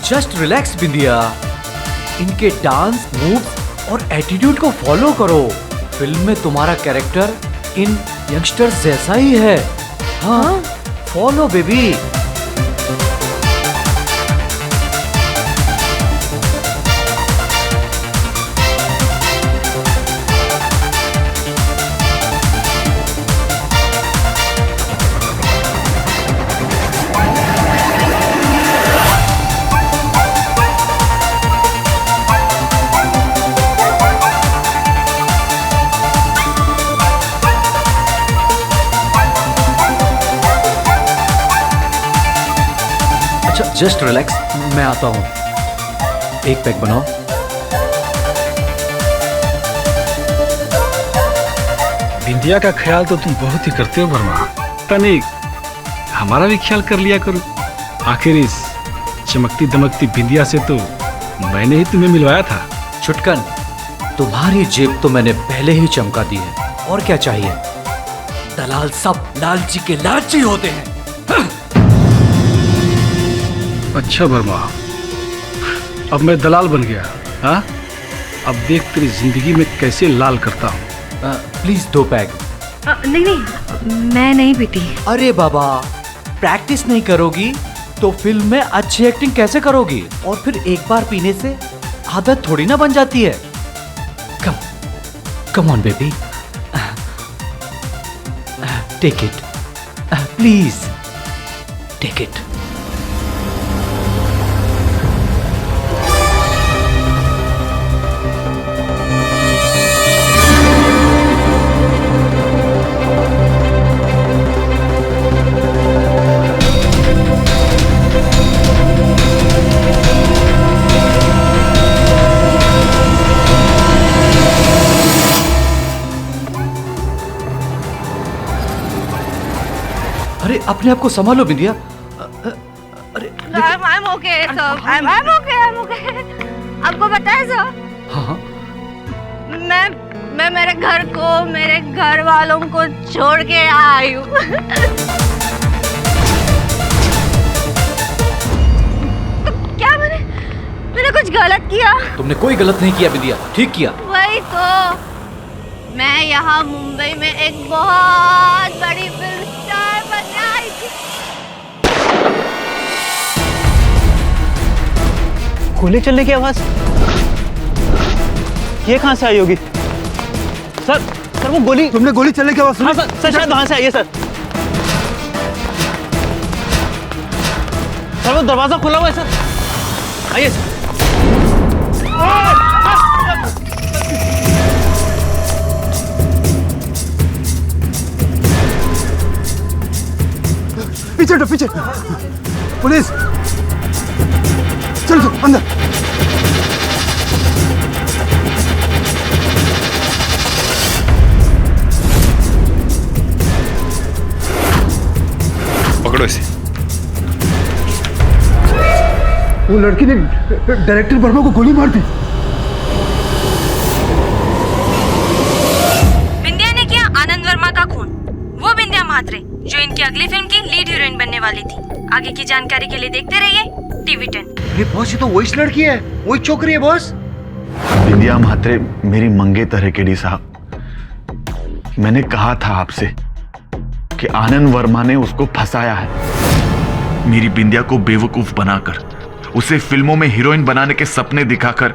Just relax बिंदिया, इनके dance, moves और attitude को फॉलो करो। फिल्म में तुम्हारा कैरेक्टर इन यंगस्टर्स जैसा ही है। हाँ, फॉलो बेबी। जस्ट रिलैक्स, मैं आता हूँ। एक पैक बनाओ। बिंदिया का ख्याल तो तुम बहुत ही करते हो वर्मा। तनिक हमारा भी ख्याल कर लिया करो। आखिर इस चमकती दमकती बिंदिया से तो मैंने ही तुम्हें मिलवाया था। छुटकन, तुम्हारी जेब तो मैंने पहले ही चमका दी है, और क्या चाहिए? दलाल सब लालची के लालची होते हैं। अच्छा वर्मा, अब मैं दलाल बन गया। हाँ, अब देख तेरी जिंदगी में कैसे लाल करता हूँ। Please 2 pack. नहीं, मैं नहीं पीती। अरे बाबा, प्रैक्टिस नहीं करोगी तो फिल्म में अच्छी एक्टिंग कैसे करोगी? और फिर एक बार पीने से आदत थोड़ी ना बन जाती है। Come on baby, take it, please take it. अरे अपने आप को संभालो बिंदिया। अरे I'm okay, sir. I'm okay. आपको पता है सर? हाँ। मैं मेरे घर को, मेरे घर वालों को छोड़ के आई हूँ। तो क्या मैंने कुछ गलत किया? तुमने कोई गलत नहीं किया बिंदिया, ठीक किया। वही तो, मैं यहाँ मुंबई में एक बहुत बड़ी फिल्म स्टार बनने आई थी। गोली चलने की आवाज ये कहाँ से आई होगी? सर वो गोली, तुमने गोली चलने की आवाज सुनी? हाँ सर शायद वहां से आई है सर। वो दरवाजा खुला हुआ है सर, आइए सर। पीछे हटो, पीछे। पुलिस, चलो अंदर। पकड़ो इसे। वो लड़की ने डायरेक्टर वर्मा को गोली मार दी। बिंदिया ने किया आनंद वर्मा का खून। वो बिंदिया म्हात्रे जो इनकी अगली फिल्म की लीड हीरोइन बनने वाली थी। आगे की जानकारी के लिए देखते रहिए टीवी 10। ये बॉस, ये तो वही लड़की है, वही छोकरी है बॉस। बिंदिया म्हात्रे मेरी मंगेतर है केडी साहब। मैंने कहा था आपसे कि आनंद वर्मा ने उसको फंसाया है। मेरी बिंदिया को बेवकूफ बनाकर, उसे फिल्मों में हीरोइन बनाने के सपने दिखाकर,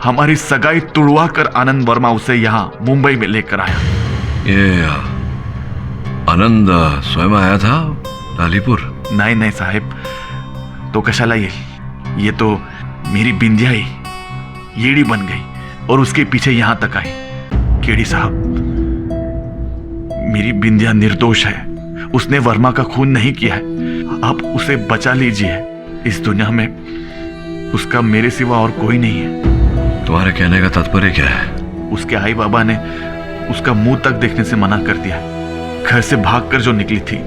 हमारी सगाई तुड़वा कर आनंद वर्मा उसे यहाँ मुंबई में लेकर आया। ये आनंद स्वयं आया था लालीपुर? नहीं साहेब, तो कशाला ये तो मेरी बिंदिया ही येड़ी बन गई और उसके पीछे यहां तक आई। केडी साहब, मेरी बिंदिया निर्दोष है, उसने वर्मा का खून नहीं किया है। आप उसे बचा लीजिए, इस दुनिया में उसका मेरे सिवा और कोई नहीं है। तुम्हारे कहने का तात्पर्य क्या है? उसके आई बाबा ने उसका मुंह तक देखने से मना कर दिया। घर से भागकर जो निकली थी।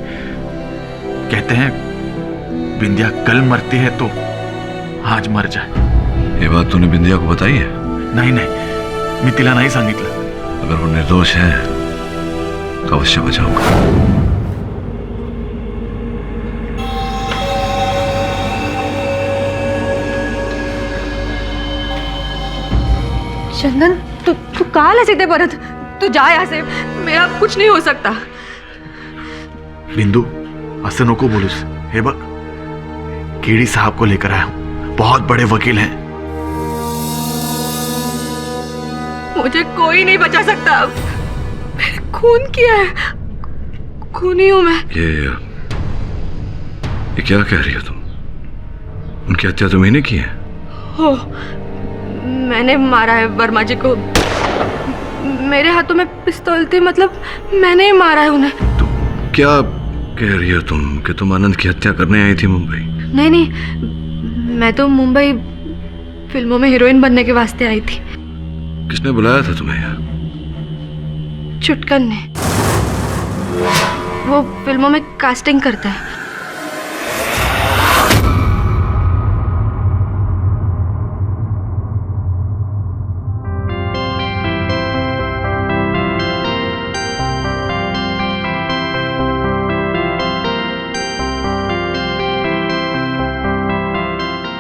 कहते हैं बिंदिया कल मरती है तो आज मर जाए। ये बात तूने बिंदिया को बताई है? नहीं, मी तिला नाही सांगितलं। अगर वो निर्दोष है तो अवश्य बचाऊंगा। चंदन तू काल है सीधे परत, तू जा यहाँ से, मेरा कुछ नहीं हो सकता। बिंदु असं नको बोलूस। हे बघ, केडी साहब को लेकर आया हूं, बहुत बड़े वकील हैं। मुझे कोई नहीं बचा सकता अब, मैंने खून किया है, खूनी हूं मैं। ये क्या कह रही हो तुम? उनकी हत्या तुम्ही ने की है? हो, मैंने मारा है वर्मा जी को, मेरे हाथों में पिस्तौल थी, मतलब मैंने ही मारा है उन्हें। तो क्या कह रही हो तुम कि तुम आनंद की हत्या करने आई थी मुंबई? नहीं, मैं तो मुंबई फिल्मों में हीरोइन बनने के वास्ते आई थी। किसने बुलाया था तुम्हें यहाँ? चुटकन ने, वो फिल्मों में कास्टिंग करता है।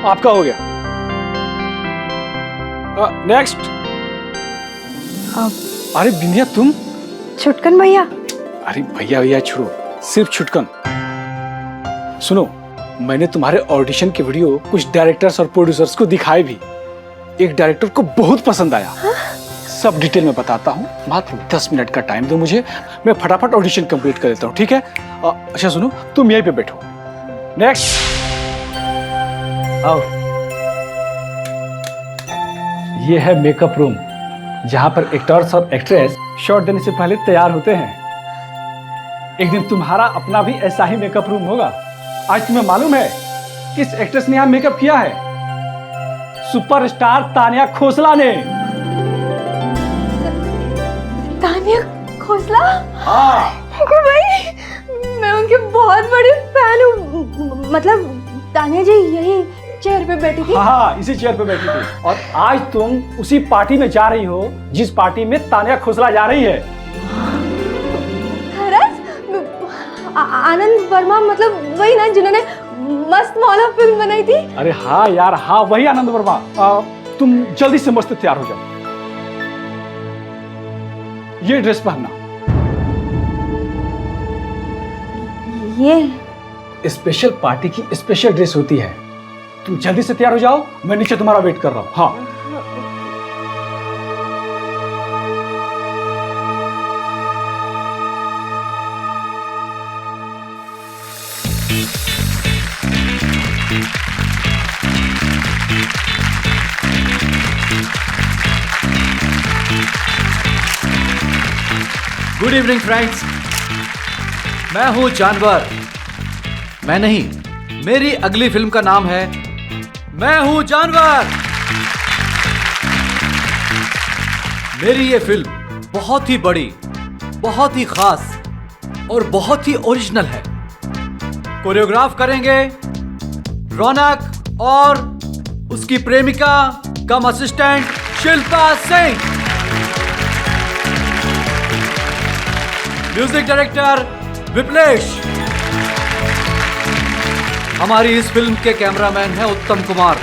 आपका हो गया। नेक्स्ट। अरे बिंदिया तुम? चुटकन भैया। अरे भैया छोड़ो, सिर्फ चुटकन। सुनो, मैंने तुम्हारे ऑडिशन के वीडियो कुछ डायरेक्टर्स और प्रोड्यूसर्स को दिखाए भी। एक डायरेक्टर को बहुत पसंद आया। सब डिटेल में बताता हूँ, मात्र 10 मिनट का टाइम दो मुझे, मैं फटाफट ऑडिशन कंप्लीट कर देता हूँ, ठीक है? अच्छा सुनो, तुम यहीं पे बैठो। नेक्स्ट। आओ। ये है मेकअप रूम, जहां पर एक्टर्स और एक्ट्रेस शॉट देने से पहले तैयार होते हैं। एक दिन तुम्हारा अपना भी ऐसा ही मेकअप रूम होगा। आज तुम्हें मालूम है किस एक्ट्रेस ने यहां मेकअप किया है? सुपरस्टार तानिया खोसला ने। तानिया खोसला? हाँ। भाई, मैं उनकी बहुत बड़ी फैन हूँ। मतलब तानिया जी यही चेयर पे बैठी थी? हाँ, इसी चेयर पे बैठी थी। और आज तुम उसी पार्टी में जा रही हो जिस पार्टी में तानिया खोसला जा रही है। आनंद वर्मा, मतलब वही ना जिन्होंने मस्त मौला फिल्म बनाई थी? अरे हाँ यार, हाँ वही आनंद वर्मा। तुम जल्दी से मस्त तैयार हो जाओ। ये ड्रेस पहनना। ये स्पेशल पार्टी की स्पेशल ड्रेस होती है। तुम जल्दी से तैयार हो जाओ, मैं नीचे तुम्हारा वेट कर रहा हूँ। हाँ। गुड इवनिंग फ्रेंड्स, मैं हूं जानवर। मैं नहीं, मेरी अगली फिल्म का नाम है मैं हूं जानवर। मेरी ये फिल्म बहुत ही बड़ी, बहुत ही खास और बहुत ही ओरिजिनल है। कोरियोग्राफ करेंगे रौनक और उसकी प्रेमिका cum assistant Shilpa Singh. Music director Viplesh. हमारी इस फिल्म के कैमरामैन है उत्तम कुमार।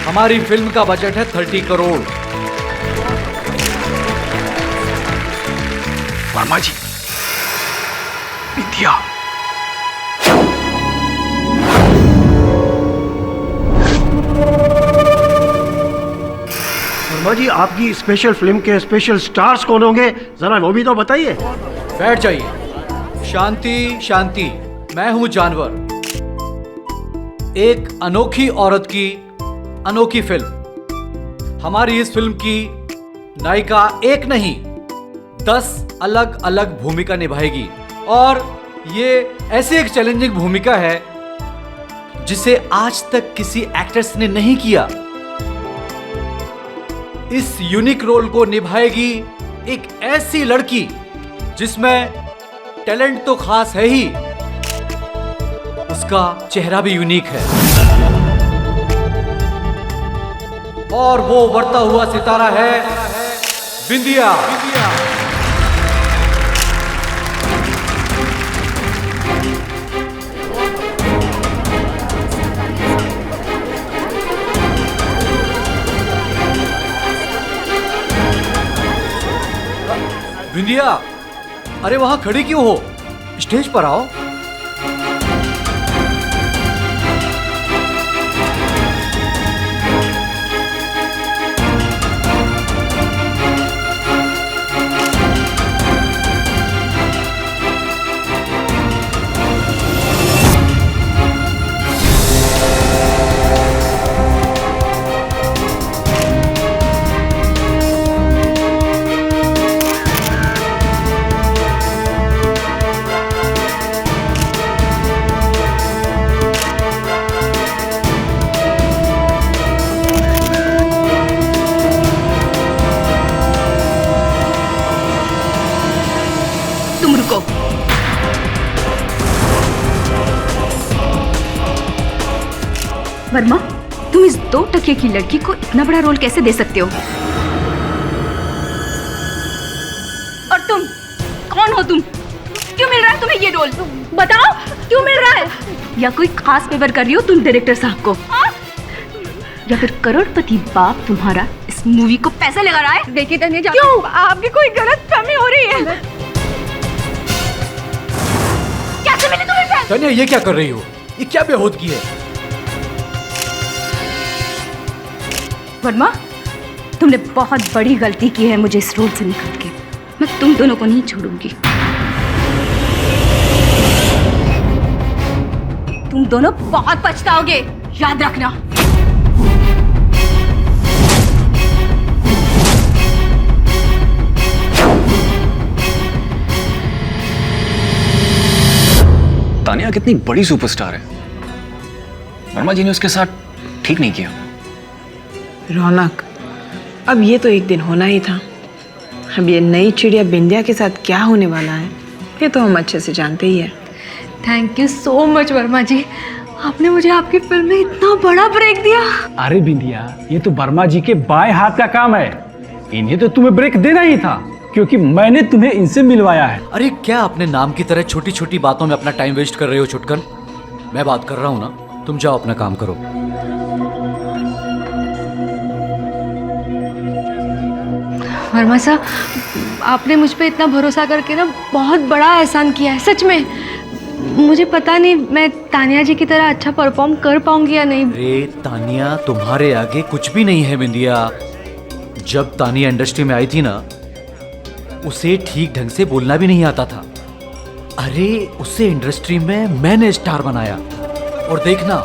हमारी फिल्म का बजट है 30 करोड़। वर्मा जी, बिंदिया। वर्मा जी, आपकी स्पेशल फिल्म के स्पेशल स्टार्स कौन होंगे, जरा वो भी तो बताइए। बैठ जाइए। शांति शांति, मैं हूं जानवर। एक अनोखी औरत की अनोखी फिल्म। हमारी इस फिल्म की नायिका एक नहीं 10 अलग अलग भूमिका निभाएगी और ये ऐसी एक चैलेंजिंग भूमिका है जिसे आज तक किसी एक्ट्रेस ने नहीं किया। इस यूनिक रोल को निभाएगी एक ऐसी लड़की जिसमें टैलेंट तो खास है ही, उसका चेहरा भी यूनिक है और वो उभरता हुआ सितारा है बिंदिया। बिंदिया, अरे वहां खड़ी क्यों हो? स्टेज पर आओ। तुम रुको। वर्मा, तुम इस 2 टके की लड़की को इतना बड़ा रोल कैसे दे सकते हो? और तुम कौन हो? तुम क्यों मिल रहा है तुम्हें ये रोल? बताओ क्यों मिल रहा है? या कोई खास फेवर कर रही हो तुम डायरेक्टर साहब को? या फिर करोड़पति बाप तुम्हारा इस मूवी को पैसा लगा रहा है? देखिए तन्या, क्यों? आपकी कोई गलत फहमी हो रही है। कैसे मिली तुम्हें पैसे? तन्या, ये क्या कर रही हो? ये क्या बेहूदगी है? वर्मा, तुमने बहुत बड़ी गलती की है मुझे इस रोल से निकाल के। मैं तुम दोनों को नहीं छोड़ूंगी। तुम दोनों बहुत पछताओगे, याद रखना। तानिया कितनी बड़ी सुपरस्टार है, वर्मा जी ने उसके साथ ठीक नहीं किया। रौनक, अब ये तो एक दिन होना ही था। अब ये नई चिड़िया बिंदिया के साथ क्या होने वाला है ये तो हम अच्छे से जानते ही हैं। Thank you so much Verma ji, आपने मुझे आपकी फिल्म में इतना बड़ा ब्रेक दिया। अरे बिंदिया, ये तो वर्मा जी के बाएं हाथ का काम है। इन्हें तो तुम्हें ब्रेक देना ही था, क्योंकि मैंने तुम्हें इनसे मिलवाया है। अरे क्या अपने नाम की तरह छोटी छोटी बातों में अपना टाइम वेस्ट कर रहे हो छुटकन? मैं बात कर रहा हूँ ना, तुम जाओ अपना काम करो। वर्मा साहब, आपने मुझ पे इतना भरोसा करके ना बहुत बड़ा एहसान किया है, सच में। मुझे पता नहीं मैं तानिया जी की तरह अच्छा परफॉर्म कर पाऊंगी या नहीं। अरे तानिया, तुम्हारे आगे कुछ भी नहीं है बिंदिया। जब तानिया इंडस्ट्री में आई थी ना, उसे ठीक ढंग से बोलना भी नहीं आता था। अरे उसे इंडस्ट्री में मैंने स्टार बनाया, और देखना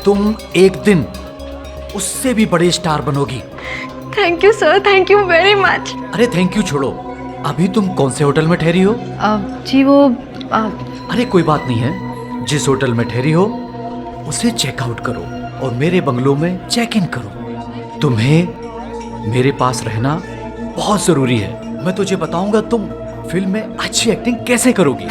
तुम एक दिन उससे भी बड़े स्टार बनोगी। Thank you sir, thank you very much. अरे थैंक यू छोड़ो, अभी तुम कौन से होटल में ठहरी हो? जी वो अरे कोई बात नहीं है, जिस होटल में ठहरी हो उसे चेकआउट करो और मेरे बंगलो में चेक इन करो। तुम्हें मेरे पास रहना बहुत जरूरी है। मैं तुझे बताऊंगा तुम फिल्म में अच्छी एक्टिंग कैसे करोगी।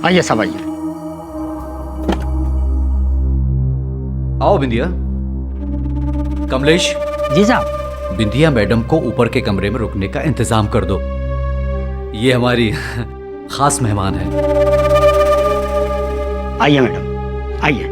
आइए सब आइए। आओ बिंदिया। कमलेश। जी साहब। बिंदिया मैडम को ऊपर के कमरे में रुकने का इंतजाम कर दो, ये हमारी खास मेहमान है। आइए मैडम, आइए।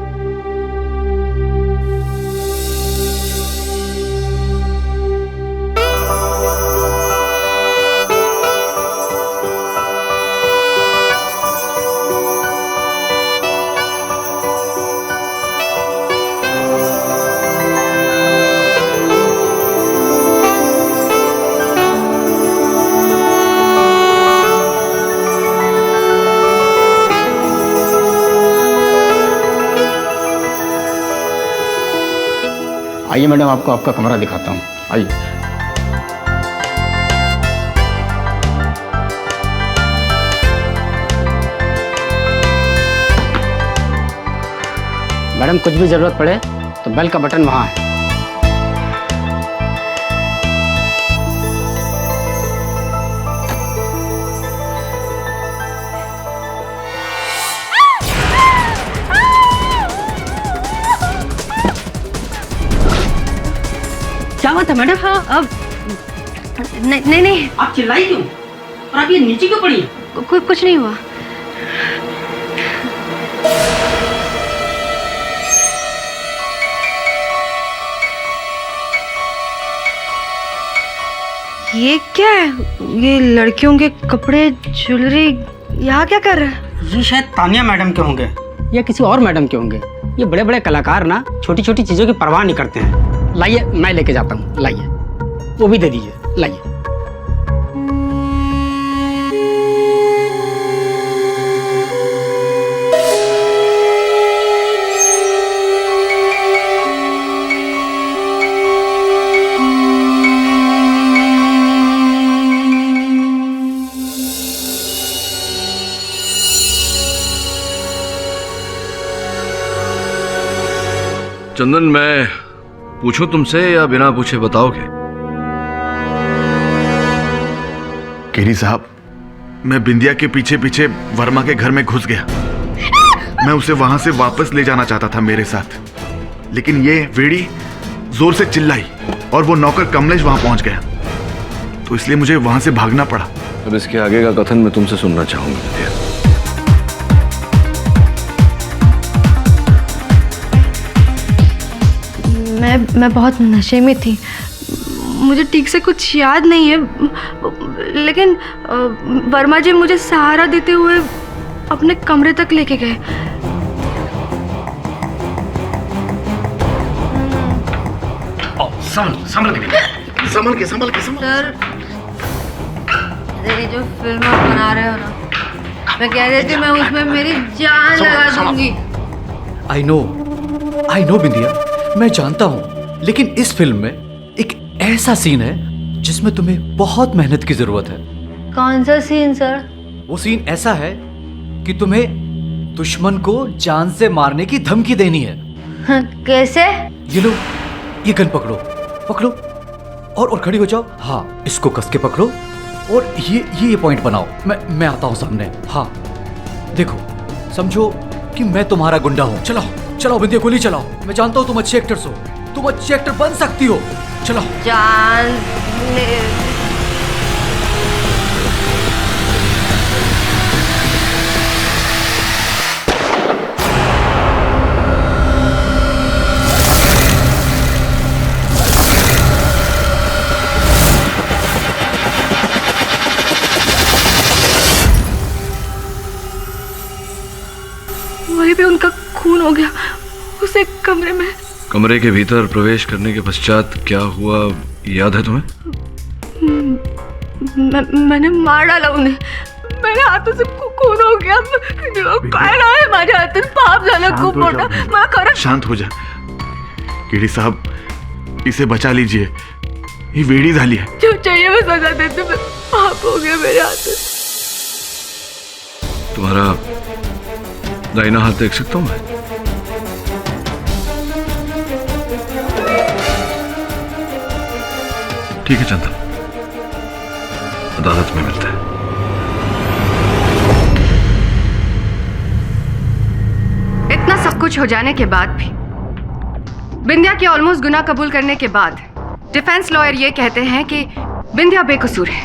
आइए मैडम, आपको आपका कमरा दिखाता हूँ, आइए। मैडम कुछ भी जरूरत पड़े तो बेल का बटन वहाँ है। हुआ था मैडम? हाँ अब नहीं नहीं, आप चिल्लाई क्यों और आप ये नीचे क्यों पड़ी? कुछ नहीं हुआ। ये क्या है? ये लड़कियों के कपड़े, ज्वेलरी यहाँ क्या कर रहा है? ये शायद तानिया मैडम के होंगे या किसी और मैडम के होंगे। ये बड़े बड़े कलाकार ना छोटी छोटी चीजों की परवाह नहीं करते हैं। लाइए मैं लेके जाता हूँ, लाइए वो भी दे दीजिए, लाइए। चंदन, मैं पूछूं तुमसे या बिना पूछे बताओगे? केरी साहब, मैं बिंदिया के पीछे पीछे वर्मा के घर में घुस गया। मैं उसे वहां से वापस ले जाना चाहता था मेरे साथ, लेकिन ये वेड़ी जोर से चिल्लाई और वो नौकर कमलेश वहां पहुंच गया, तो इसलिए मुझे वहां से भागना पड़ा। अब इसके आगे का कथन मैं तुमसे सुनना चाहूंगा। मैं बहुत नशे में थी, मुझे ठीक से कुछ याद नहीं है, लेकिन वर्मा जी मुझे सहारा देते हुए अपने कमरे तक लेके गए। संभल के। सर, ये जो फिल्म आप बना रहे हो ना, मैं कह रही थी मैं उसमें मेरी जान लगा दूंगी। आई नो बिंदिया, मैं जानता हूं, लेकिन इस फिल्म में एक ऐसा सीन है जिसमें तुम्हें बहुत मेहनत की जरूरत है। कौन सा सीन सर? वो सीन ऐसा है कि तुम्हें दुश्मन को जान से मारने की धमकी देनी है। कैसे? ये लो, ये गन पकड़ो और खड़ी हो जाओ। हाँ, इसको कस के पकड़ो और ये पॉइंट बनाओ। मैं आता हूं सामने। हाँ देखो, समझो कि मैं तुम्हारा गुंडा हूं। चलाओ बिंदिया, गोली चलाओ। मैं जानता हूं तुम अच्छे एक्टर्स हो, तुम अच्छे एक्टर बन सकती हो। चलाओ। जान ले। वहीं पे उनका खून हो गया, उसे कमरे में। कमरे के भीतर प्रवेश करने के पश्चात क्या हुआ याद है तुम्हें? मैंने मार डाला उन्हें, मेरे हाथों से खून हो गया। माझ्या हातून पाप झालं खूप मोठा। मला खरंच। शांत हो जा केडी साहब, इसे बचा लीजिए, ये वेड़ी झाली है। जो चाहिए मैं सजा देती, पाप हो गया मेरे हाथों। तुम्हारा दाहिना हाथ देख सकता हूं मैं? ठीक है चंदन, अदालत में मिलते हैं। इतना सब कुछ हो जाने के बाद भी, बिंदिया के ऑलमोस्ट गुनाह कबूल करने के बाद डिफेंस लॉयर ये कहते हैं कि बिंदिया बेकसूर है।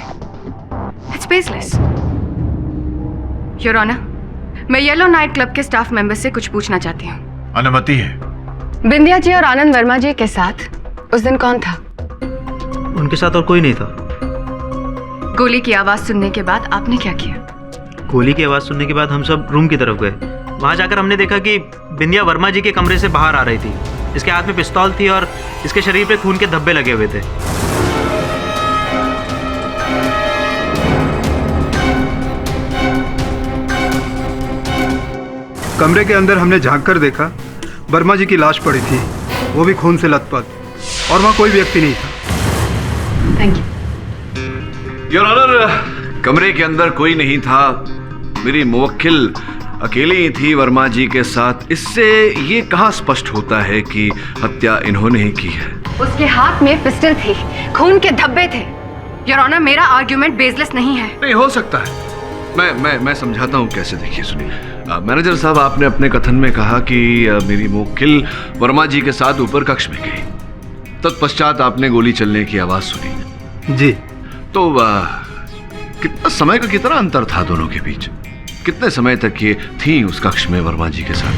It's baseless. योर ऑनर, मैं येलो नाइट क्लब के स्टाफ मेंबर से कुछ पूछना चाहती हूँ। अनुमति है। बिंदिया जी और आनंद वर्मा जी के साथ उस दिन कौन था? उनके साथ और कोई नहीं था। गोली की आवाज सुनने के बाद आपने क्या किया? गोली की आवाज सुनने के बाद हम सब रूम की तरफ गए। वहां जाकर हमने देखा कि बिंदिया वर्मा जी के कमरे से बाहर आ रही थी। इसके हाथ में पिस्तौल थी और इसके शरीर पे खून के धब्बे लगे हुए थे। कमरे के अंदर हमने झांक कर देखा, वर्मा जी की लाश पड़ी थी, वो भी खून से लथपथ, और वहाँ कोई व्यक्ति नहीं था। Thank you. योर ऑनर, कमरे के अंदर कोई नहीं था। मेरी मुवक्किल अकेली ही थी वर्मा जी के साथ। इससे ये कहाँ स्पष्ट होता है कि हत्या इन्होंने ही की है? उसके हाथ में पिस्टल थी, खून के धब्बे थे। योर ऑनर, मेरा आर्ग्यूमेंट बेसलेस नहीं है। नहीं हो सकता है, मैं समझाता हूँ कैसे। देखिए सुनिए, मैनेजर साहब, आपने अपने कथन में कहा कि मेरी मुवक्किल वर्मा जी के साथ ऊपर कक्ष में गई। तत्पश्चात आपने गोली चलने की आवाज सुनी। जी। तो कितना समय का कितना अंतर था दोनों के बीच? कितने समय तक ये थी उस कक्ष में वर्मा जी के साथ?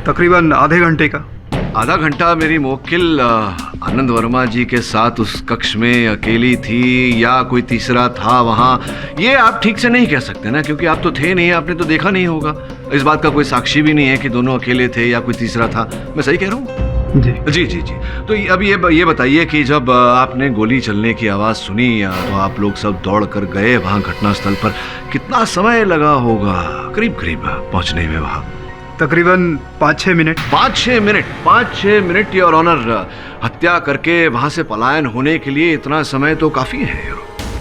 तकरीबन आधे घंटे का। आधा घंटा मेरी मुवक्किल आनंद वर्मा जी के साथ उस कक्ष में अकेली थी या कोई तीसरा था वहां, ये आप ठीक से नहीं कह सकते ना, क्योंकि आप तो थे नहीं, आपने तो देखा नहीं होगा। इस बात का कोई साक्षी भी नहीं है कि दोनों अकेले थे या कोई तीसरा था। मैं सही कह रहा हूँ? जी जी जी जी। तो अब ये बताइए कि जब आपने गोली चलने की आवाज़ सुनी तो आप लोग सब दौड़ कर गए वहाँ घटनास्थल पर, कितना समय लगा होगा करीब करीब पहुँचने में वहाँ? तकरीबन 5-6 मिनट। 5-6 minute your honour. हत्या करके वहाँ से पलायन होने के लिए इतना समय तो काफ़ी है।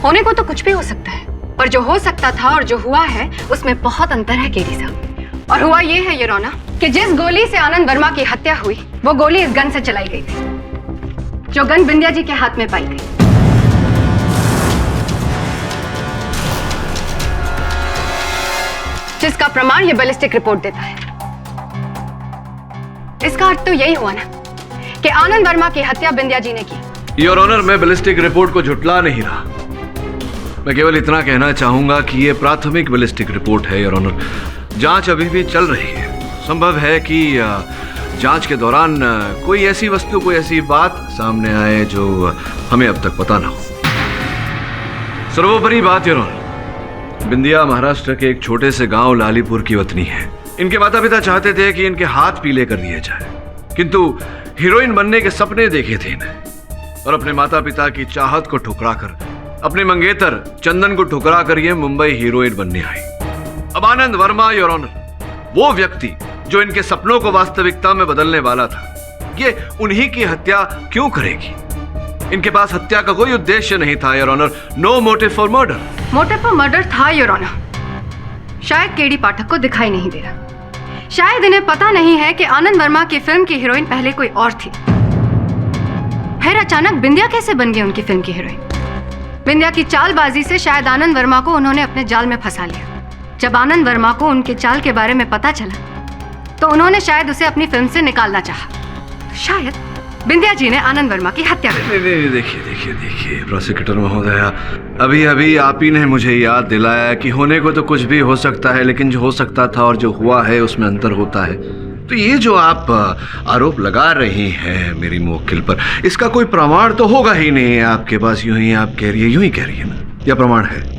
होने को तो कुछ भी हो सकता है, पर जो हो सकता था और जो हुआ है उसमें बहुत अंतर है केडी साहब। और हुआ ये है योर ऑनर कि जिस गोली से आनंद वर्मा की हत्या हुई वो गोली इस गन से चलाई गई थी, जो गन बिंदिया जी के हाथ में पाई गई, जिसका प्रमाण ये बैलिस्टिक रिपोर्ट देता है। इसका अर्थ तो यही हुआ ना कि आनंद वर्मा की हत्या बिंदिया जी ने की। योर ऑनर, मैं बैलिस्टिक रिपोर्ट को झुटला नहीं रहा, मैं केवल इतना कहना चाहूंगा कि ये प्राथमिक बैलिस्टिक रिपोर्ट है योर ऑनर। जांच अभी भी चल रही है। संभव है कि जांच के दौरान कोई ऐसी वस्तु, कोई ऐसी बात सामने आए जो हमें अब तक पता ना हो। सर्वोपरि बात योर ऑनर, बिंदिया महाराष्ट्र के एक छोटे से गांव लालीपुर की वतनी है। इनके माता पिता चाहते थे कि इनके हाथ पीले कर दिए जाए, किंतु हीरोइन बनने के सपने देखे थे इन्हें, और अपने माता पिता की चाहत को ठुकरा कर, अपने मंगेतर चंदन को ठुकरा कर ये मुंबई हीरोइन बनने आई। अब आनंद वर्मा योर ऑनर, वो व्यक्ति जो इनके सपनों को वास्तविकता में बदलने वाला था, ये उन्हीं की हत्या क्यों करेगी? इनके पास हत्या का कोई उद्देश्य नहीं था your honour. No motive for murder. Motive for murder था योर ऑनर, शायद केडी पाठक को दिखाई नहीं दे रहा। शायद इन्हें पता नहीं है कि आनंद वर्मा की फिल्म की हीरोइन पहले कोई और थी, फिर अचानक बिंदिया कैसे बन गई उनकी फिल्म की हीरोइन। बिंदिया की चालबाजी से शायद आनंद वर्मा को उन्होंने अपने जाल में फंसा लिया। जब आनंद वर्मा को उनके चाल के बारे में पता चला तो उन्होंने शायद उसे अपनी फिल्म से निकालना चाहा। तो शायद बिंदिया जी ने आनंद वर्मा की हत्या कर दी। देखिए प्रोसिक्यूटर महोदया, अभी अभी आप ही ने मुझे याद दिलाया कि होने को तो कुछ भी हो सकता है, लेकिन जो हो सकता था और जो हुआ है उसमें अंतर होता है। तो ये जो आप आरोप लगा रही हैं मेरी मुवक्किल पर, इसका कोई प्रमाण तो होगा ही नहीं है आपके पास। यूं ही आप कह रही है, यूं ही कह रही है ना, या प्रमाण है?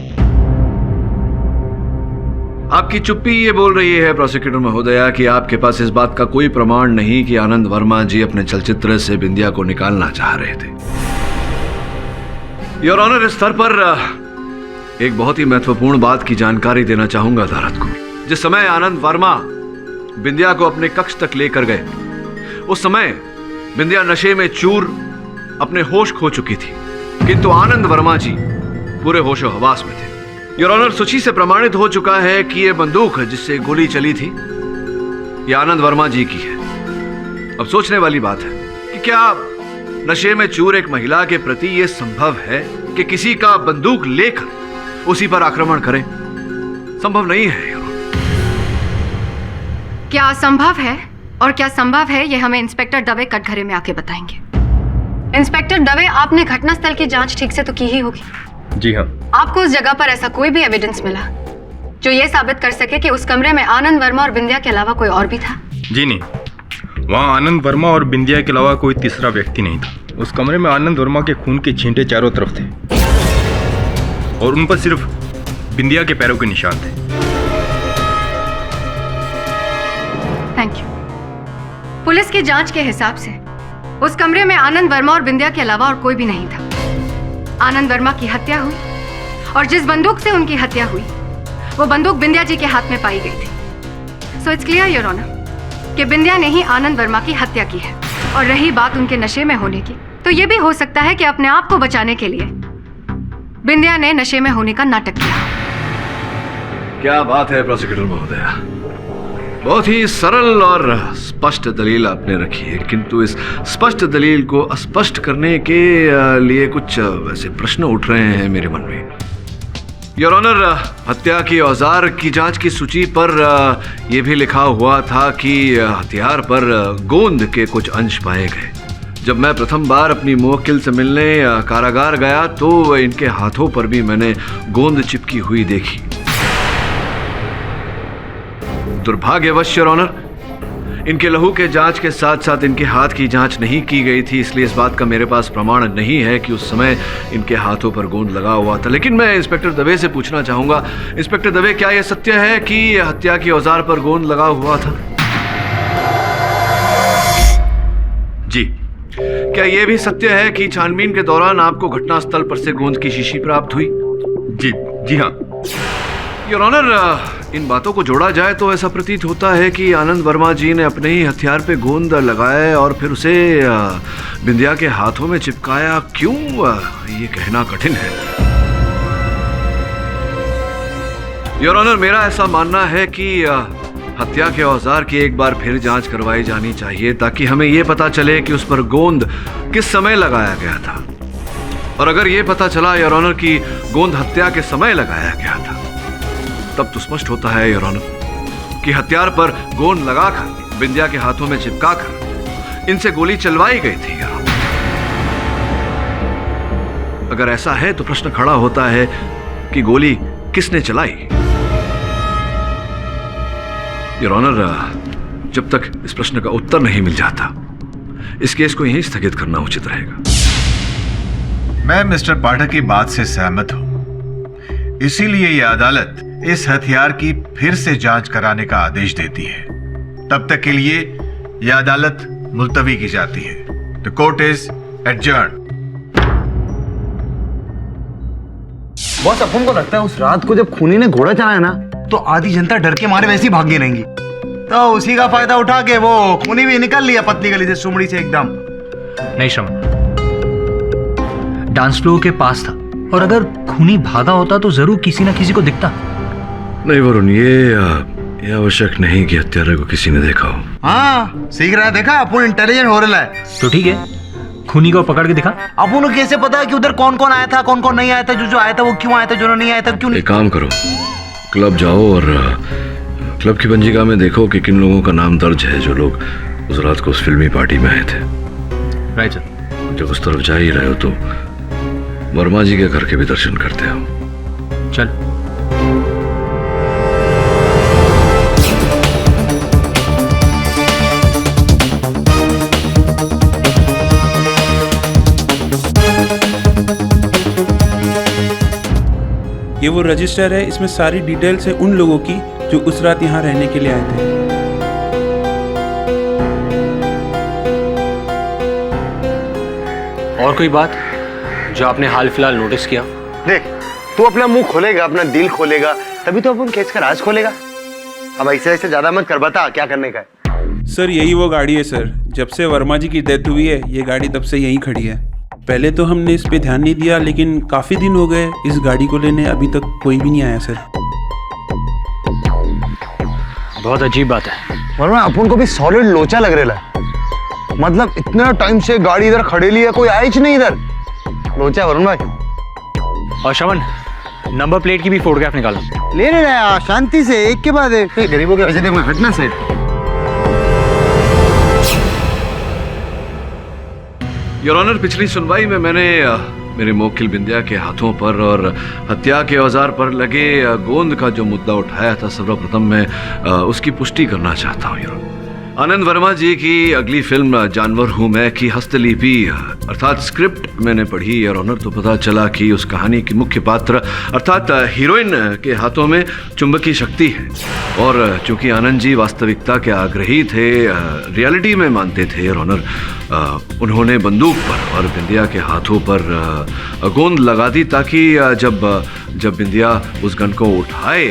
आपकी चुप्पी ये बोल रही है प्रोसिक्यूटर महोदया कि आपके पास इस बात का कोई प्रमाण नहीं कि आनंद वर्मा जी अपने चलचित्र से बिंदिया को निकालना चाह रहे थे। योर ऑनर, इस स्तर पर एक बहुत ही महत्वपूर्ण बात की जानकारी देना चाहूंगा अदालत को। जिस समय आनंद वर्मा बिंदिया को अपने कक्ष तक लेकर गए, उस समय बिंदिया नशे में चूर अपने होश खो चुकी थी, किंतु आनंद वर्मा जी पूरे होशो हवास में थे। योर ऑनर, सूची से प्रमाणित हो चुका है कि यह बंदूक जिससे गोली चली थी, यह आनंद वर्मा जी की है। अब सोचने वाली बात है कि क्या नशे में चूर एक महिला के प्रति यह संभव है कि किसी का बंदूक लेकर उसी पर आक्रमण करें? संभव नहीं है। क्या असंभव है और क्या संभव है, यह हमें इंस्पेक्टर दवे कटघरे में आके बताएंगे। इंस्पेक्टर दवे, आपने घटनास्थल की जांच ठीक से तो की ही होगी। जी हाँ। आपको उस जगह पर ऐसा कोई भी एविडेंस मिला जो ये साबित कर सके कि उस कमरे में आनंद वर्मा और बिंदिया के अलावा कोई और भी था? जी नहीं, वहाँ आनंद वर्मा और बिंदिया के अलावा कोई तीसरा व्यक्ति नहीं था। उस कमरे में आनंद वर्मा के खून के छींटे चारों तरफ थे और उन पर सिर्फ बिंदिया के पैरों के निशान थे। Thank you. पुलिस की जांच के हिसाब से उस कमरे में आनंद वर्मा और बिंदिया के अलावा और कोई भी नहीं था। आनंद वर्मा की हत्या हुई और जिस बंदूक से उनकी हत्या हुई वो बंदूक बिंदिया जी के हाथ में पाई गई थी। So it's clear your honour कि बिंदिया ने ही आनंद वर्मा की हत्या की है। और रही बात उनके नशे में होने की, तो ये भी हो सकता है कि अपने आप को बचाने के लिए बिंदिया ने नशे में होने का नाटक किया। क्या बात है प्रोसिक्यूटर महोदया, बहुत ही सरल और स्पष्ट दलील आपने रखी है, किंतु इस स्पष्ट दलील को अस्पष्ट करने के लिए कुछ वैसे प्रश्न उठ रहे हैं मेरे मन में। योर ऑनर, हत्या की औजार की जांच की सूची पर यह भी लिखा हुआ था कि हथियार पर गोंद के कुछ अंश पाए गए। जब मैं प्रथम बार अपनी मुवक्किल से मिलने कारागार गया तो इनके हाथों पर भी मैंने गोंद चिपकी हुई देखी। दुर्भाग्यवश योर ऑनर, इनके लहू के जांच के साथ साथ इनके हाथ की जांच नहीं की गई थी, इसलिए इस बात का मेरे पास प्रमाण नहीं है कि उस समय इनके हाथों पर गोंद लगा हुआ था। लेकिन मैं इंस्पेक्टर दवे से पूछना चाहूंगा, इंस्पेक्टर दवे, क्या यह सत्य है कि हत्या की औजार पर गोंद लगा हुआ था? जी। क्या यह भी सत्य है कि छानबीन के दौरान आपको घटनास्थल पर से गोंद की शीशी प्राप्त हुई? जी हाँ। योर ऑनर, इन बातों को जोड़ा जाए तो ऐसा प्रतीत होता है कि आनंद वर्मा जी ने अपने ही हथियार पे गोंद लगाए और फिर उसे बिंदिया के हाथों में चिपकाया। क्यों, ये कहना कठिन है। योर ऑनर, मेरा ऐसा मानना है कि हत्या के औजार की एक बार फिर जांच करवाई जानी चाहिए ताकि हमें यह पता चले कि उस पर गोंद किस समय लगाया गया था। और अगर यह पता चला योर ऑनर कि गोंद हत्या के समय लगाया गया था, तब तो स्पष्ट होता है योर ऑनर कि हथियार पर गोंद लगाकर बिंदिया के हाथों में चिपकाकर इनसे गोली चलवाई गई थी। योर ऑनर, अगर ऐसा है तो प्रश्न खड़ा होता है कि गोली किसने चलाई? योर ऑनर, जब तक इस प्रश्न का उत्तर नहीं मिल जाता, इस केस को यहीं स्थगित करना उचित रहेगा। मैं मिस्टर पाठक की बात से सहमत हूं, इसीलिए यह अदालत इस हथियार की फिर से जांच कराने का आदेश देती है। तब तक के लिए यह अदालत मुलतवी की जाती है। The court is adjourned. Boss, अपन को लगता है उस रात को जब खूनी ने घोड़ा चलाया ना, तो आधी जनता डर के मारे वैसे ही भागने रहेंगी। तो उसी का फायदा उठा के वो खूनी भी निकल लिया पतली गली से, सुमड़ी से एकदम। नहीं श्रवण, डांस फ्लोर के पास था और अगर खूनी भागा होता तो जरूर किसी ना किसी को दिखता। नहीं वरुण, ये आवश्यक नहीं कि हत्यारे को किसी ने देखा हो। हाँ, सीख रहा है, देखा अपन इंटेलिजेंट हो रहा है। तो ठीक है, खूनी को पकड़ के दिखा। अपन को कैसे पता है कि उधर कौन कौन आया था, कौन कौन नहीं आया था, जो आया था वो क्यों आया था, जो नहीं आया था क्यों नहीं? एक काम करो, क्लब जाओ और क्लब की पंजिका में देखो कि किन लोगों का नाम दर्ज है जो लोग उस रात को उस फिल्मी पार्टी में आए थे। Right sir. जब उस तरफ जा ही रहे हो तो वर्मा जी के घर के भी दर्शन करते हो। चल। ये वो रजिस्टर है, इसमें सारी डिटेल्स है उन लोगों की जो उस रात यहाँ रहने के लिए आए थे। और कोई बात जो आपने हाल फिलहाल नोटिस किया? देख, तू अपना मुंह खोलेगा, अपना दिल खोलेगा, तभी तो अपन केस का राज खोलेगा। अब ऐसे ज्यादा मत कर, बता क्या करने का है। सर, यही वो गाड़ी है सर। जब से वर्मा जी की डेथ हुई है, ये गाड़ी तब से यहीं खड़ी है। पहले तो हमने इस पे ध्यान नहीं दिया, लेकिन काफी दिन हो गए इस गाड़ी को लेने, अभी तक कोई भी नहीं आया सर। बहुत अजीब बात है। वर्मा, अपन को भी सॉलिड लोचा लग रहा है। मतलब इतना टाइम से गाड़ी इधर खड़ेली है, कोई आया ही नहीं इधर। लोचा वरुण भाई। और श्रवण, नंबर प्लेट की भी फोटोग्राफ निकालो। ले रहा शांति से, एक के बाद एक। गरीबों के वजह से हटना सेठ। योर ऑनर, पिछली सुनवाई में मैंने मेरे मुवक्किल बिंदिया के हाथों पर और हत्या के औजार पर लगे गोंद का जो मुद्दा उठाया था, सर्वप्रथम मैं उसकी पुष्टि करना चाहता हूँ। योर आनंद वर्मा जी की अगली फिल्म जानवर हूँ मैं की हस्तलिपि अर्थात स्क्रिप्ट मैंने पढ़ी योर ऑनर, तो पता चला कि उस कहानी की मुख्य पात्र अर्थात हीरोइन के हाथों में चुंबकीय शक्ति है। और चूंकि आनंद जी वास्तविकता के आग्रही थे, रियलिटी में मानते थे योर ऑनर, उन्होंने बंदूक पर और बिंदिया के हाथों पर गोंद लगा दी ताकि जब बिंदिया उस गन को उठाए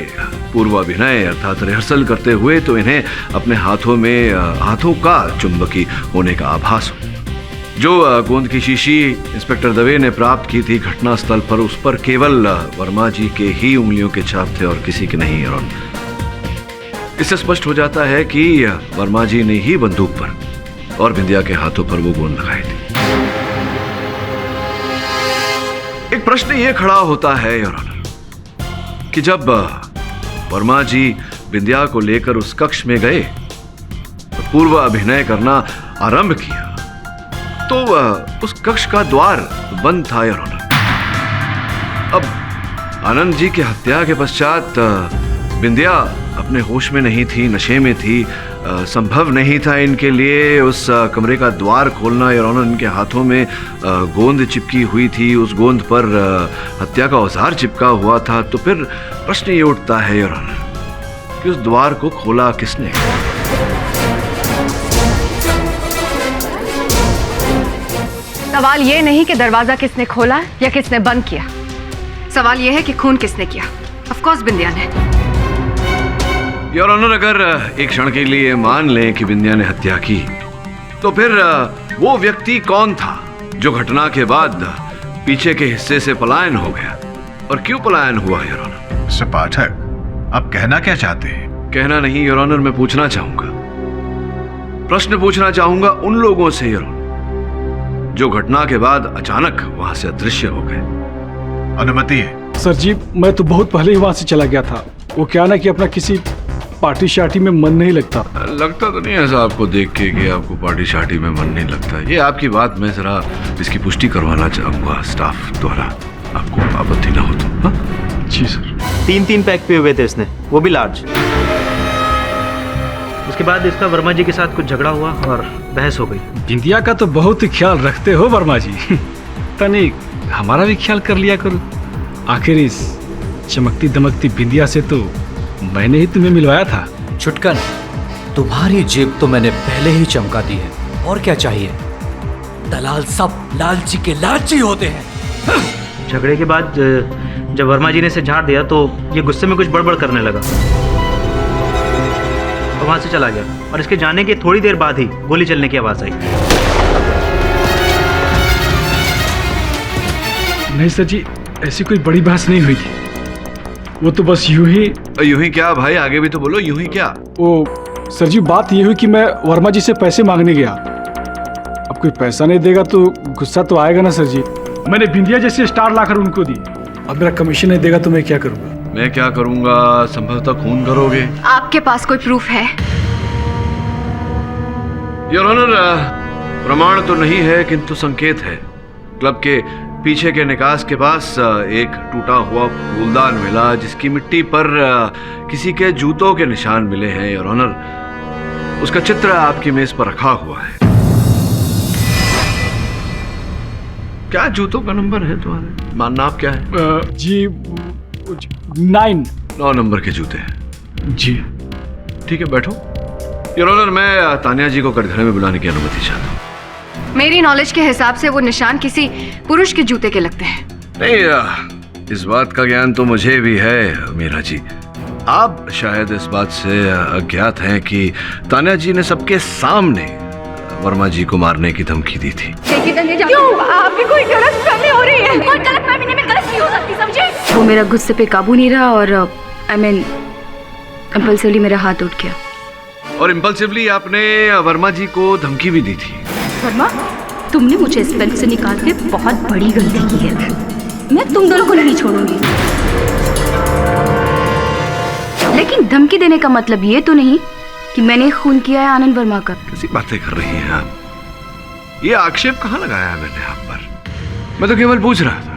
पूर्व अभिनय अर्थात रिहर्सल करते हुए तो इन्हें अपने हाथों का चुंबकी होने का आभास हो। जो गोंद की शीशी इंस्पेक्टर दवे ने प्राप्त की थी घटनास्थल पर, उस पर केवल वर्मा जी के ही उंगलियों के छाप थे और किसी के नहीं। और इससे स्पष्ट हो जाता है कि वर्मा जी ने ही बंदूक पर और बिंदिया के हाथों पर वो गोंद लगाई थी। एक प्रश्न ये खड़ा होता है योर ऑनर कि जब वर्मा जी विंध्या को लेकर उस कक्ष में गए, पूर्व अभिनय करना आरंभ किया, तो उस कक्ष का द्वार बंद था योर ऑनर। अब आनंद जी की हत्या के पश्चात विंध्या अपने होश में नहीं थी, नशे में थी, संभव नहीं था इनके लिए उस कमरे का द्वार खोलना योर ऑनर। इनके हाथों में गोंद चिपकी हुई थी, उस गोंद पर हत्या का औजार चिपका हुआ था। तो फिर प्रश्न ये उठता है योर ऑनर कि उस द्वार को खोला किसने? सवाल ये नहीं कि दरवाजा किसने खोला या किसने बंद किया, सवाल ये है कि खून किसने किया। ऑफ कोर्स बिंदिया ने। योर ऑनर, अगर एक क्षण के लिए मान लें कि विंध्या ने हत्या की, तो फिर वो व्यक्ति कौन था जो घटना के बाद पीछे के हिस्से से पलायन हो गया, और क्यों पलायन हुआ योर ऑनर? मिस्टर पाठक, आप कहना क्या चाहते हैं? कहना नहीं योर ऑनर, मैं पूछना चाहूंगा, प्रश्न पूछना चाहूंगा उन लोगों से योर ऑनर जो घटना के बाद अचानक वहां से अदृश्य हो गए। अनुमति है। सर जी, मैं तो बहुत पहले ही वहां से चला गया था। वो क्या ना कि अपना किसी पार्टी शार्टी में मन नहीं लगता। लगता तो नहीं ऐसा आपको देख के कि आपको पार्टी शार्टी में मन नहीं लगता। ये आपकी बात मैं जरा इसकी पुष्टि करवाना चाहूंगा स्टाफ द्वारा, आपको आपत्ति ना हो तो। हाँ जी सर। 3 पैक पिए हुए थे इसने, वो भी लार्ज। उसके बाद इसका वर्मा जी के साथ कुछ झगड़ा हुआ और बहस हो गई। बिंदिया का तो बहुत ही ख्याल रखते हो वर्मा जी। तनिक हमारा भी ख्याल कर लिया करो। आखिर इस चमकती दमकती बिंदिया से तो मैंने ही तुम्हें मिलवाया था। छुटकन, तुम्हारी जेब तो मैंने पहले ही चमका दी है, और क्या चाहिए? दलाल सब लालची के लालची होते हैं। झगड़े के बाद जब वर्मा जी ने इसे झाड़ दिया तो ये गुस्से में कुछ बड़बड़ करने लगा और वहां से चला गया, और इसके जाने के थोड़ी देर बाद ही गोली चलने की आवाज आई। नहीं सर जी, ऐसी कोई बड़ी बहस नहीं हुई थी। वो तो बस यूं ही क्या भाई, आगे भी तो बोलो, यूं ही क्या? वो सर जी, बात ये हुई कि मैं वर्मा जी से पैसे मांगने गया। अब कोई पैसा नहीं देगा तो गुस्सा तो आएगा ना सर जी। मैंने बिंदिया जैसी स्टार लाकर उनको दी, अब मेरा कमीशन नहीं देगा तो मैं क्या करूँगा? मैं क्या करूँगा? संभवतः खून करोगे। आपके पास कोई प्रूफ है? योर ऑनर, प्रमाण तो नहीं है किंतु संकेत है। क्लब के पीछे के निकास के पास एक टूटा हुआ फूलदान मिला, जिसकी मिट्टी पर किसी के जूतों के निशान मिले हैं योर ऑनर। उसका चित्र आपकी मेज पर रखा हुआ है। क्या जूतों का नंबर है तुम्हारे? नाप क्या है? जी 9 नंबर के जूते हैं। जी ठीक है, बैठो। योर ऑनर, मैं तानिया जी को कटघरे में बुलाने की अनुमति चाहता हूँ। मेरी नॉलेज के हिसाब से वो निशान किसी पुरुष के जूते के लगते हैं। नहीं, इस बात का ज्ञान तो मुझे भी है मीरा जी। आप शायद इस बात से अज्ञात हैं कि तानिया जी ने सबके सामने वर्मा जी को मारने की धमकी दी थी। क्यों? आपकी कोई गलतफहमी हो रही है? कोई गलतफहमी नहीं, मैं गलत नहीं हो सकती, समझे? वो मेरा गुस्से पे काबू नहीं रहा और इम्पल्सिवली मेरा हाथ उठ गया। और इम्पल्सिवली आपने वर्मा जी को धमकी भी दी थी। वर्मा, तुमने मुझे इस बैंक से निकाल के बहुत बड़ी गलती की है। मैं तुम दोनों को नहीं छोड़ूंगी। लेकिन धमकी देने का मतलब ये तो नहीं कि मैंने खून किया है आनंद वर्मा का। कैसी बातें कर रही हैं आप? ये आक्षेप कहाँ लगाया है मैंने आप पर? मैं तो केवल पूछ रहा था।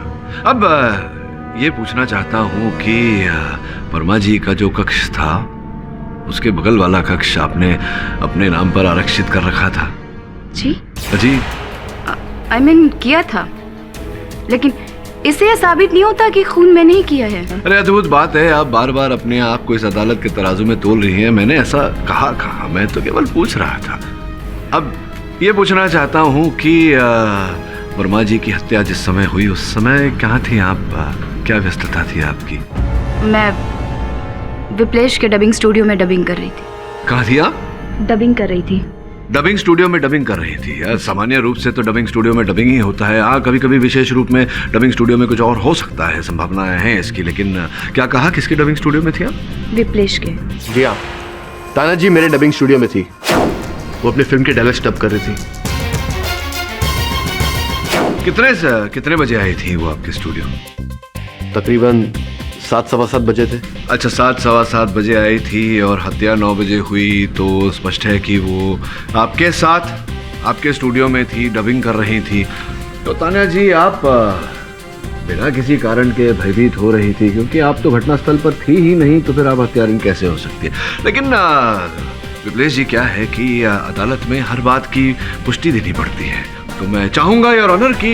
अब ये पूछना चाहता हूँ कि वर्मा जी का जो कक्ष था, उसके बगल वाला कक्ष आपने अपने नाम पर आरक्षित कर रखा था। जी जी किया था, लेकिन इससे यह साबित नहीं होता कि खून मैंने ही किया है। अरे अद्भुत बात है, आप बार बार अपने आप को इस अदालत के तराजू में तोल रही हैं। मैंने ऐसा कहा, मैं तो केवल पूछ रहा था। अब ये पूछना चाहता हूँ कि वर्मा जी की हत्या जिस समय हुई, उस समय कहाँ थी आप? क्या व्यस्तता थी आपकी? मैं विप्लेश के डबिंग स्टूडियो में डबिंग कर रही थी। कहाँ थी आप? डबिंग कर रही थी। डबिंग स्टूडियो में डबिंग कर रही थी? सामान्य रूप से तो डबिंग स्टूडियो में डबिंग ही होता है। हाँ, कभी कभी विशेष रूप में डबिंग स्टूडियो में कुछ और हो सकता है, संभावनाएं हैं इसकी। लेकिन क्या कहा, किसके डबिंग स्टूडियो में थी आप? विप्लेश के। जी हाँ, ताना जी मेरे डबिंग स्टूडियो में थी। वो अपनी फिल्म के डायलॉग्स डब कर रही थी। कितने बजे आई थी वो आपके स्टूडियो? तकरीबन 7 सवा 7 बजे थे। अच्छा, 7 सवा 7 बजे आई थी और हत्या 9 बजे हुई, तो स्पष्ट है कि वो आपके साथ आपके स्टूडियो में थी, डबिंग कर रही थी। तो तान्या जी, आप बिना किसी कारण के भयभीत हो रही थी, क्योंकि आप तो घटनास्थल पर थी ही नहीं, तो फिर आप हत्यारिन कैसे हो सकती है। लेकिन विप्लेश जी, क्या है कि अदालत में हर बात की पुष्टि देनी पड़ती है, तो मैं चाहूंगा योर ऑनर कि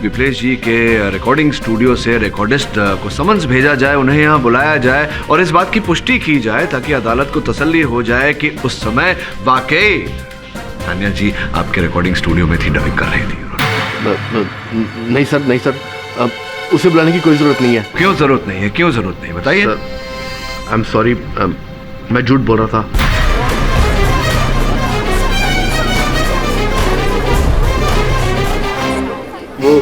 विप्लेश जी के रिकॉर्डिंग स्टूडियो से रिकॉर्डिस्ट को समन्स भेजा जाए, उन्हें यहाँ बुलाया जाए और इस बात की पुष्टि की जाए, ताकि अदालत को तसल्ली हो जाए कि उस समय वाकई तान्या जी आपके रिकॉर्डिंग स्टूडियो में थी, डबिंग कर रही थी। नहीं सर, नहीं सर, उसे बुलाने की कोई जरूरत नहीं है। क्यों जरूरत नहीं है? क्यों जरूरत नहीं, बताइए। आई एम सॉरी, मैं झूठ बोल रहा था। वो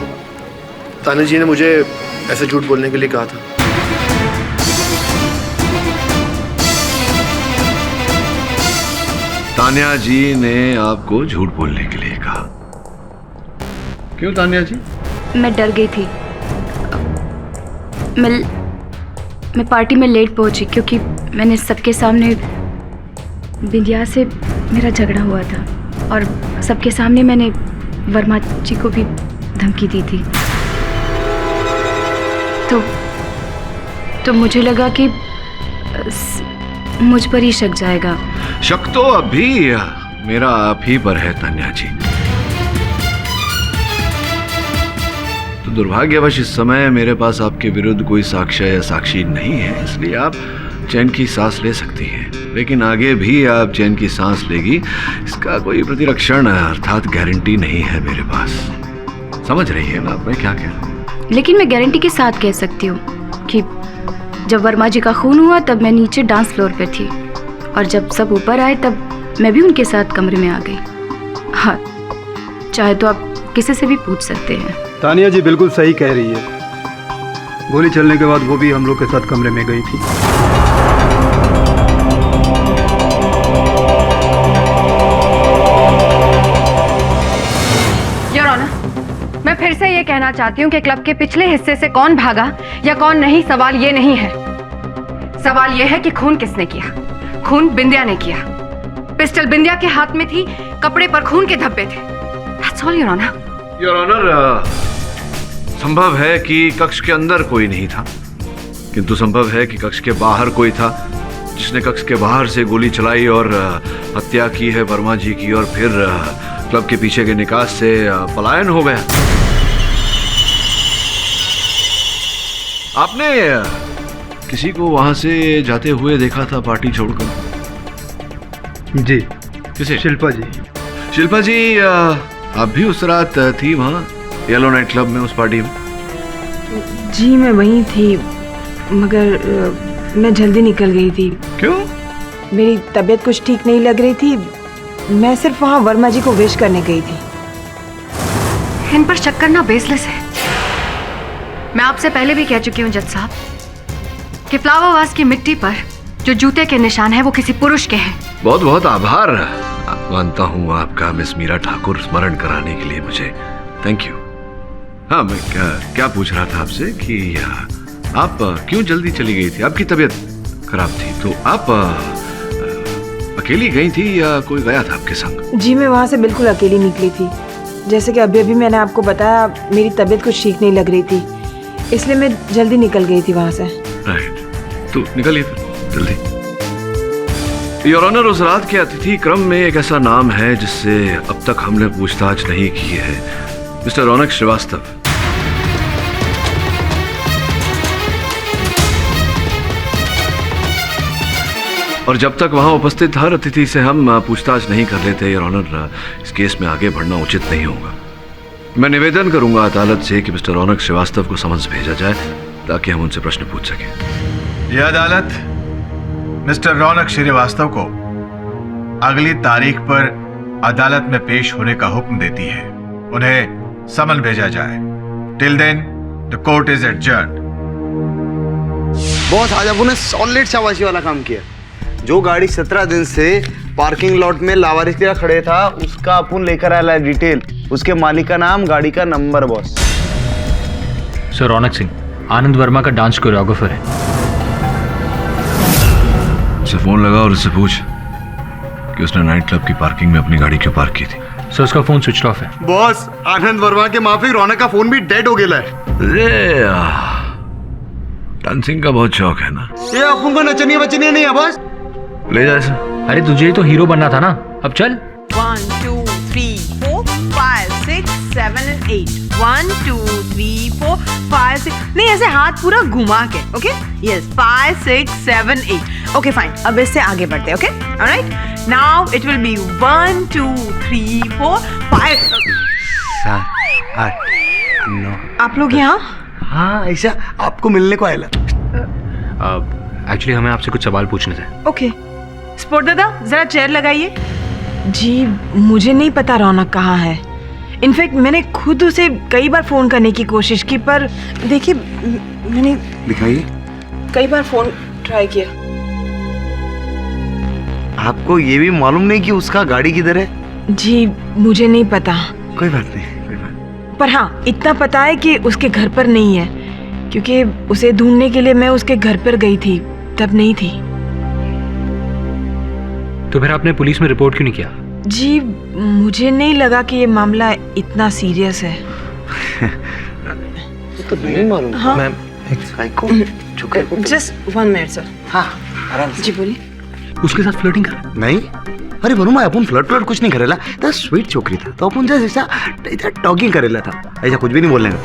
तान्या जी ने मुझे ऐसे झूठ बोलने के लिए कहा था। तान्या जी ने आपको झूठ बोलने के लिए कहा? क्यों तान्या जी? मैं डर गई थी। मैं पार्टी में लेट पहुंची क्योंकि मैंने सबके सामने बिंदिया से मेरा झगड़ा हुआ था और सबके सामने मैंने वर्मा जी को भी धमकी दी थी। तो मुझे लगा कि मुझ पर ही शक जाएगा। शक तो अभी मेरा आप ही पर है तान्या जी। तो दुर्भाग्यवश इस समय मेरे पास आपके विरुद्ध कोई साक्ष्य या साक्षी नहीं है, इसलिए आप चैन की सांस ले सकती हैं। लेकिन आगे भी आप चैन की सांस लेगी, इसका कोई प्रतिरक्षण अर्थात गारंटी नहीं है मेरे पास। समझ रही है ना आप मैं क्या कह रहा हूँ? लेकिन मैं गारंटी के साथ कह सकती हूँ कि जब वर्मा जी का खून हुआ तब मैं नीचे डांस फ्लोर पे थी और जब सब ऊपर आए तब मैं भी उनके साथ कमरे में आ गई। हाँ, चाहे तो आप किसी से भी पूछ सकते हैं। तानिया जी बिल्कुल सही कह रही है। गोली चलने के बाद वो भी हम लोग के साथ कमरे में गई थी। योर ऑनर, मैं फिर से ये कहना चाहती हूँ कि क्लब के पिछले हिस्से से कौन भागा या कौन नहीं, सवाल ये नहीं है। सवाल ये है कि खून किसने किया। खून बिंदिया ने किया। पिस्टल बिंदिया के हाथ में थी, कपड़े पर खून के धब्बे थे। That's all, your honour. Your honour, संभव है कि कक्ष के अंदर कोई नहीं था, किंतु संभव है कि कक्ष के बाहर कोई था जिसने कक्ष के बाहर से गोली चलाई और हत्या की है वर्मा जी की, और फिर क्लब के पीछे के निकास से पलायन हो गया। आपने किसी को वहां से जाते हुए देखा था पार्टी छोड़कर? जी। किसे? शिल्पा जी। शिल्पा जी, आप भी उस रात थी वहां येलो नाइट क्लब में, उस पार्टी में? जी मैं वहीं थी, मगर मैं जल्दी निकल गई थी। क्यों? मेरी तबीयत कुछ ठीक नहीं लग रही थी। मैं सिर्फ वहाँ वर्मा जी को विश करने गई थी। इन पर शक करना बेसलेस है। मैं आपसे पहले भी कह चुकी हूँ जज साहब कि फ्लावरवास की मिट्टी पर जो जूते के निशान हैं वो किसी पुरुष के हैं। बहुत बहुत आभार मानता हूँ आपका मिस मीरा ठाकुर, स्मरण कराने के लिए मुझे। Thank you. हाँ, मैं क्या पूछ रहा था आपसे कि आप क्यों जल्दी चली गई थी? आपकी तबीयत खराब थी तो आप अकेली गई थी या कोई गया था आपके संग? जी मैं वहाँ से बिल्कुल अकेली निकली थी। जैसे कि अभी मैंने आपको बताया, मेरी तबीयत कुछ ठीक नहीं लग रही थी, इसलिए मैं जल्दी निकल गई थी वहाँ से। राइट, तो निकलिए फिर जल्दी। योर ऑनर, उस रात के अतिथि क्रम में एक ऐसा नाम है जिससे अब तक हमने पूछताछ नहीं की है, मिस्टर रौनक श्रीवास्तव। और जब तक वहां उपस्थित हर अतिथि से हम पूछताछ नहीं कर लेते योर ऑनर, इस केस में आगे बढ़ना उचित नहीं होगा। मैं निवेदन करूंगा अदालत से कि मिस्टर रौनक श्रीवास्तव को समन्स भेजा जाए ताकि हम उनसे प्रश्न पूछ सकें। यह अदालत मिस्टर रौनक श्रीवास्तव को अगली तारीख पर अदालत में पेश होने का हुक्म देती है। उन्हें समन भेजा जाए। Till then the court is adjourned. Boss, आज आपने सॉलिड शाबाशी वाला काम किया। जो गाड़ी 17 दिन से पार्किंग लॉट में लावारिस की तरह खड़े था, उसका अपन लेकर आया डिटेल, उसके मालिक का नाम, गाड़ी का नंबर। बॉस सर रौनक सिंह, आनंद वर्मा का डांस कोरियोग्राफर है। उसे फोन लगा और उससे पूछ कि उसने नाइट क्लब की पार्किंग में अपनी गाड़ी क्यों पार्क की थी। सर उसका फोन स्विच ऑफ है। बॉस, आनंद वर्मा के माफी रौनक का फोन भी डेड हो गया है। अरे डांसिंग का बहुत शौक है ना। ये अपन को नचनिया बचनिया नहीं है बॉस। ले जा इसे। अरे तुझे ही तो हीरो बनना था ना, अब चल। 1 2 3 4 5 6 7 and 8 1 2 3 4 5 6 नहीं, ऐसे हाथ पूरा घुमा के। Okay, yes 5 6 7 8 okay fine. अब इससे आगे बढ़ते हैं। Okay, alright, now it will be 1 2 3 4 5 7 8 9। आप लोग यहाँ? हाँ, ऐसा आपको मिलने को आया। एक्चुअली हमें आपसे कुछ सवाल पूछने थे। ओके, स्पोर्ट दादा जरा चेयर लगाइए। जी मुझे नहीं पता रौनक कहाँ है। इनफैक्ट मैंने खुद उसे कई बार फोन करने की कोशिश की, पर देखिए मैंने दिखाइए कई बार फोन ट्राई किया। आपको ये भी मालूम नहीं कि उसका गाड़ी किधर है? जी मुझे नहीं पता। कोई बात नहीं, कोई बात। पर हाँ, इतना पता है कि उसके घर पर नहीं है, क्योंकि उसे ढूंढने के लिए मैं उसके घर पर गई थी, तब नहीं थी। तो फिर आपने पुलिस में रिपोर्ट क्यों नहीं किया? जी मुझे नहीं लगा कि ये मामला इतना सीरियस है। तो नहीं मालूम। हाँ? Ma'am just 1 minute sir. हाँ आराम से। जी बोलिए। उसके साथ फ्लर्टिंग कर? नहीं, अरे वरुमा अपन फ्लर्ट कुछ नहीं करेला, तो स्वीट छोकरी था, तो अपन जैसा टॉकिंग करेला था, ऐसा कुछ भी नहीं बोलने का।